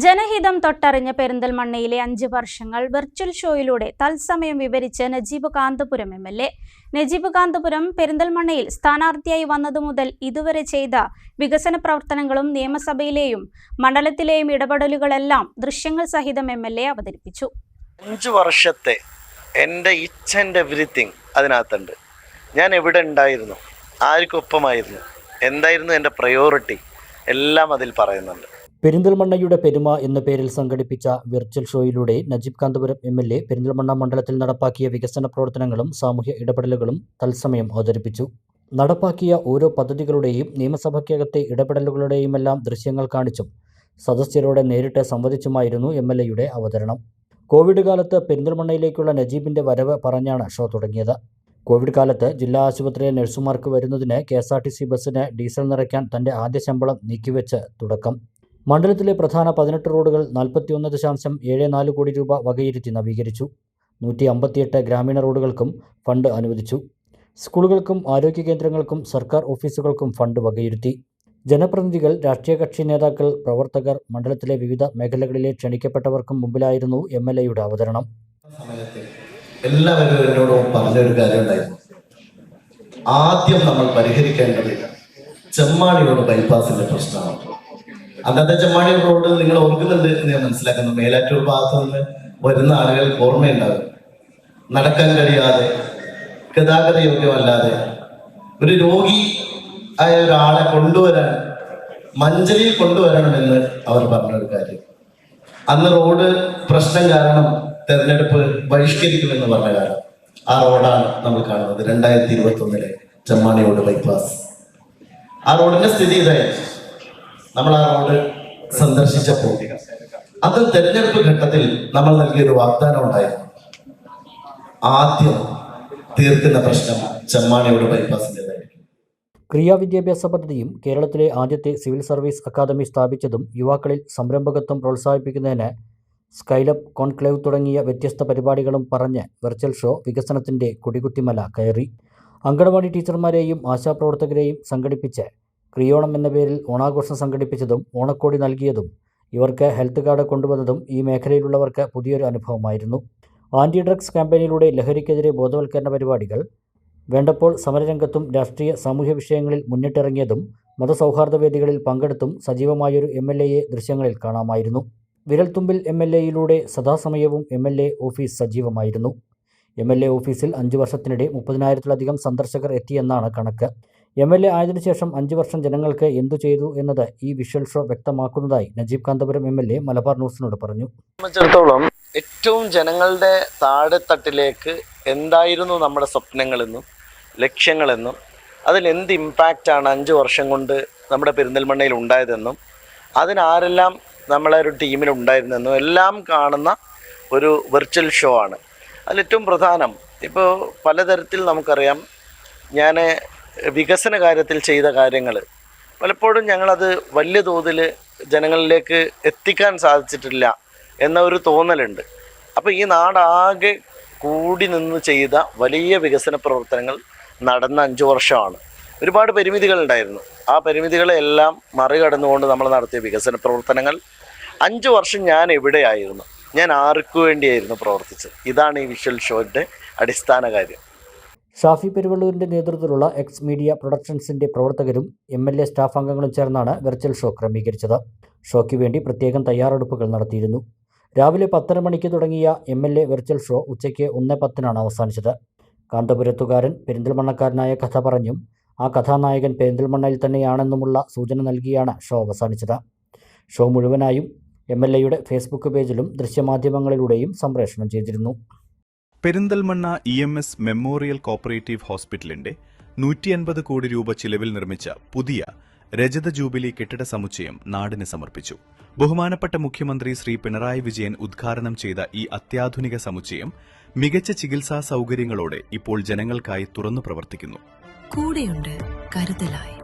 ജനഹിതം തൊട്ടറിഞ്ഞ പെരിന്തൽമണ്ണയിലെ 5 വർഷങ്ങൾ വെർച്വൽ ഷോയിലൂടെ തത്സമയം വിവരിച്ച് നജീബ് കാന്തപുരം എം.എൽ.എ. നജീബ് കാന്തപുരം പെരിന്തൽമണ്ണയിൽ സ്ഥാനാർത്ഥിയായി വന്നതുമുതൽ ഇതുവരെ ചെയ്ത വികസന പ്രവർത്തനങ്ങളും നിയമസഭയിലെയും മണ്ഡലത്തിലെയും ഇടപെടലുകളെല്ലാം ദൃശ്യങ്ങൾ സഹിതം എം.എൽ.എ. അവതരിപ്പിച്ചു. 5 വർഷത്തെ എൻ്റെ ഈച്ച് ആൻഡ് എവറിത്തിങ് അതിനകത്തുണ്ട്. ഞാൻ എവിടെ ഉണ്ടായിരുന്നു, ആർക്കൊപ്പമായിരുന്നു, എന്തായിരുന്നു എൻ്റെ പ്രയോറിറ്റി, എല്ലാം അതിൽ പറയുന്നുണ്ട്. പെരിന്തൽമണ്ണയുടെ പെരുമ എന്ന പേരിൽ സംഘടിപ്പിച്ച വിർച്വൽ ഷോയിലൂടെ നജീബ് കാന്തപുരം എം.എൽ.എ. പെരിന്തൽമണ്ണ മണ്ഡലത്തിൽ നടപ്പാക്കിയ വികസന പ്രവർത്തനങ്ങളും സാമൂഹ്യ ഇടപെടലുകളും തത്സമയം അവതരിപ്പിച്ചു. നടപ്പാക്കിയ ഓരോ പദ്ധതികളുടെയും നിയമസഭയ്ക്കകത്തെ ഇടപെടലുകളുടെയുമെല്ലാം ദൃശ്യങ്ങൾ കാണിച്ചും സദസ്യരോടെ നേരിട്ട് സംവദിച്ചുമായിരുന്നു എം.എൽ.എയുടെ അവതരണം. കോവിഡ് കാലത്ത് പെരിന്തൽമണ്ണയിലേക്കുള്ള നജീബിന്റെ വരവ് പറഞ്ഞാണ് ഷോ തുടങ്ങിയത്. കോവിഡ് കാലത്ത് ജില്ലാ ആശുപത്രിയിലെ നഴ്സുമാർക്ക് വരുന്നതിന് KSRTC ബസ്സിന് ഡീസൽ നിറയ്ക്കാൻ തന്റെ ആദ്യ ശമ്പളം നീക്കിവെച്ച് തുടക്കം. മണ്ഡലത്തിലെ പ്രധാന 18 റോഡുകൾ 41.74 കോടി രൂപ വകയിരുത്തി നവീകരിച്ചു. 158 ഗ്രാമീണ റോഡുകൾക്കും ഫണ്ട് അനുവദിച്ചു. സ്കൂളുകൾക്കും ആരോഗ്യ കേന്ദ്രങ്ങൾക്കും സർക്കാർ ഓഫീസുകൾക്കും ഫണ്ട് വകയിരുത്തി. ജനപ്രതിനിധികൾ, രാഷ്ട്രീയ കക്ഷി നേതാക്കൾ, പ്രവർത്തകർ, മണ്ഡലത്തിലെ വിവിധ മേഖലകളിലെ ക്ഷണിക്കപ്പെട്ടവർക്കും മുമ്പിലായിരുന്നു എം.എൽ.എയുടെ അവതരണം. എല്ലാവരും എന്നോട് പറഞ്ഞൊരു കാര്യം ഉണ്ടായിരുന്നു. ആദ്യം നമ്മൾ പരിഹരിക്കേണ്ടത് ചെമ്മാണിയോട് ബൈപ്പാസിന്റെ പ്രശ്നമാണ്. അന്നത്തെ ചെമ്മാണി റോഡ് നിങ്ങൾ ഓർക്കുന്നുണ്ട് എന്ന് ഞാൻ മനസ്സിലാക്കുന്നു. മേലാറ്റൂർ ഭാഗത്ത് നിന്ന് വരുന്ന ആളുകൾക്ക് ഓർമ്മയുണ്ടാകും. നടക്കാൻ കഴിയാതെ, ഗതാഗത യോഗ്യമല്ലാതെ ഒരു രോഗി ആയ ഒരാളെ കൊണ്ടുവരാൻ, മഞ്ചലിയിൽ കൊണ്ടുവരണമെന്ന് അവർ പറഞ്ഞൊരു കാര്യം. അന്ന് റോഡ് പ്രശ്നം കാരണം തെരഞ്ഞെടുപ്പ് ബഹിഷ്കരിക്കുമെന്ന് പറഞ്ഞ കാലം. ആ റോഡാണ് നമ്മൾ കാണുന്നത് 2021 ചെമ്മാണിയോട് ബൈപ്പാസ്. ആ റോഡിന്റെ സ്ഥിതി ഇതായിരുന്നു. നമ്മൾ ആ റോഡ് സന്ദർശിച്ചപ്പോൾ അത് തെരഞ്ഞെടുപ്പ് ഘട്ടത്തിൽ നമ്മൾ നൽകിയൊരു വാഗ്ദാനം ഉണ്ടായിരുന്നു. ആദ്യം തീർക്കുന്ന പ്രശ്നം ചെമ്മാണിയോട് ബൈപ്പാസിൻ്റെതായിരിക്കും. ക്രിയാവിദ്യാഭ്യാസ പദ്ധതിയും കേരളത്തിലെ ആദ്യത്തെ സിവിൽ സർവീസ് അക്കാദമി സ്ഥാപിച്ചതും യുവാക്കളിൽ സംരംഭകത്വം പ്രോത്സാഹിപ്പിക്കുന്നതിന് സ്കൈലബ് കോൺക്ലേവ് തുടങ്ങിയ വ്യത്യസ്ത പരിപാടികളും പറഞ്ഞ് വെർച്വൽ ഷോ വികസനത്തിന്റെ കൊടികുത്തിമല കയറി. അങ്കണവാടി ടീച്ചർമാരെയും ആശാപ്രവർത്തകരെയും സംഘടിപ്പിച്ച് ക്രിയോണം എന്ന പേരിൽ ഓണാഘോഷം സംഘടിപ്പിച്ചതും ഓണക്കോടി നൽകിയതും ഇവർക്ക് ഹെൽത്ത് കാർഡ് കൊണ്ടുവന്നതും ഈ മേഖലയിലുള്ളവർക്ക് പുതിയൊരു അനുഭവമായിരുന്നു. ആൻറ്റി ഡ്രഗ്സ് ക്യാമ്പയിനിലൂടെ ലഹരിക്കെതിരെ ബോധവൽക്കരണ പരിപാടികൾ, വേണ്ടപ്പോൾ സമരരംഗത്തും രാഷ്ട്രീയ സാമൂഹ്യ വിഷയങ്ങളിൽ മുന്നിട്ടിറങ്ങിയതും മതസൗഹാർദ്ദ വേദികളിൽ പങ്കെടുത്തും സജീവമായൊരു എം.എൽ.എയെ ദൃശ്യങ്ങളിൽ കാണാമായിരുന്നു. വിരൽത്തുമ്പിൽ എം.എൽ.എയിലൂടെ സദാസമയവും എം.എൽ.എ. ഓഫീസ് സജീവമായിരുന്നു. എം.എൽ.എ. ഓഫീസിൽ 5 വർഷത്തിനിടെ 30,000-ലധികം സന്ദർശകർ എത്തിയെന്നാണ് കണക്ക്. എം.എൽ.എ. ആയതിനു ശേഷം 5 വർഷം ജനങ്ങൾക്ക് എന്തു ചെയ്തു എന്നത് ഈ വിഷ്വൽ ഷോ വ്യക്തമാക്കുന്നതായി നജീബ് കാന്തപുരം എം.എൽ.എ. മലബാർ ന്യൂസിനോട് പറഞ്ഞു. സംബന്ധിച്ചിടത്തോളം ഏറ്റവും ജനങ്ങളുടെ താഴെത്തട്ടിലേക്ക് എന്തായിരുന്നു നമ്മുടെ സ്വപ്നങ്ങളെന്നും ലക്ഷ്യങ്ങളെന്നും അതിൽ എന്ത് ഇമ്പാക്റ്റാണ് 5 വർഷം കൊണ്ട് നമ്മുടെ പെരിന്തൽമണ്ണയിൽ ഉണ്ടായതെന്നും അതിനാരെല്ലാം നമ്മളെ ഒരു ടീമിലുണ്ടായിരുന്നെന്നും എല്ലാം കാണുന്ന ഒരു വെർച്വൽ ഷോ ആണ്. അതിലേറ്റവും പ്രധാനം, ഇപ്പോൾ പലതരത്തിൽ നമുക്കറിയാം, ഞാൻ വികസന കാര്യത്തിൽ ചെയ്ത കാര്യങ്ങൾ പലപ്പോഴും ഞങ്ങളത് വലിയ തോതിൽ ജനങ്ങളിലേക്ക് എത്തിക്കാൻ സാധിച്ചിട്ടില്ല എന്ന ഒരു തോന്നലുണ്ട്. അപ്പോൾ ഈ നാടാകെ കൂടി നിന്ന് ചെയ്ത വലിയ വികസന പ്രവർത്തനങ്ങൾ നടന്ന 5 വർഷമാണ്. ഒരുപാട് പരിമിതികളുണ്ടായിരുന്നു. ആ പരിമിതികളെല്ലാം മറികടന്നുകൊണ്ട് നമ്മൾ നടത്തിയ വികസന പ്രവർത്തനങ്ങൾ. 5 വർഷം ഞാൻ എവിടെയായിരുന്നു, ഞാൻ ആർക്കു വേണ്ടിയായിരുന്നു പ്രവർത്തിച്ചത്, ഇതാണ് ഈ വിഷ്വൽ ഷോയുടെ അടിസ്ഥാന കാര്യം. ഷാഫി പെരുവള്ളൂരിന്റെ നേതൃത്വത്തിലുള്ള എക്സ് മീഡിയ പ്രൊഡക്ഷൻസിന്റെ പ്രവർത്തകരും എം.എൽ.എ. സ്റ്റാഫ് അംഗങ്ങളും ചേർന്നാണ് വെർച്വൽ ഷോ ക്രമീകരിച്ചത്. ഷോയ്ക്ക് വേണ്ടി പ്രത്യേകം തയ്യാറെടുപ്പുകൾ നടത്തിയിരുന്നു. രാവിലെ 10:30 മണിക്ക് തുടങ്ങിയ എം.എൽ.എ. വെർച്വൽ ഷോ ഉച്ചയ്ക്ക് 1:10 അവസാനിച്ചത്. കാന്തപുരത്തുകാരൻ പെരിന്തൽമണ്ണക്കാരനായ കഥ പറഞ്ഞും ആ കഥാനായകൻ പെരിന്തൽമണ്ണയിൽ തന്നെയാണെന്നുമുള്ള സൂചന നൽകിയാണ് ഷോ അവസാനിച്ചത്. ഷോ മുഴുവനായും എം.എൽ.എയുടെ ഫേസ്ബുക്ക് പേജിലും ദൃശ്യമാധ്യമങ്ങളിലൂടെയും സംപ്രേഷണം ചെയ്തിരുന്നു. പെരിന്തൽമണ്ണ EMS മെമ്മോറിയൽ കോപ്പറേറ്റീവ് ഹോസ്പിറ്റലിന്റെ 150 കോടി രൂപ ചിലവിൽ നിർമ്മിച്ച പുതിയ രജത ജൂബിലി കെട്ടിട സമുച്ചയം നാടിന് സമർപ്പിച്ചു. ബഹുമാനപ്പെട്ട മുഖ്യമന്ത്രി ശ്രീ പിണറായി വിജയൻ ഉദ്ഘാടനം ചെയ്ത ഈ അത്യാധുനിക സമുച്ചയം മികച്ച ചികിത്സാ സൗകര്യങ്ങളോടെ ഇപ്പോൾ ജനങ്ങൾക്കായി തുറന്നു പ്രവർത്തിക്കുന്നു. കൂടെയുണ്ട് കരുതലായി.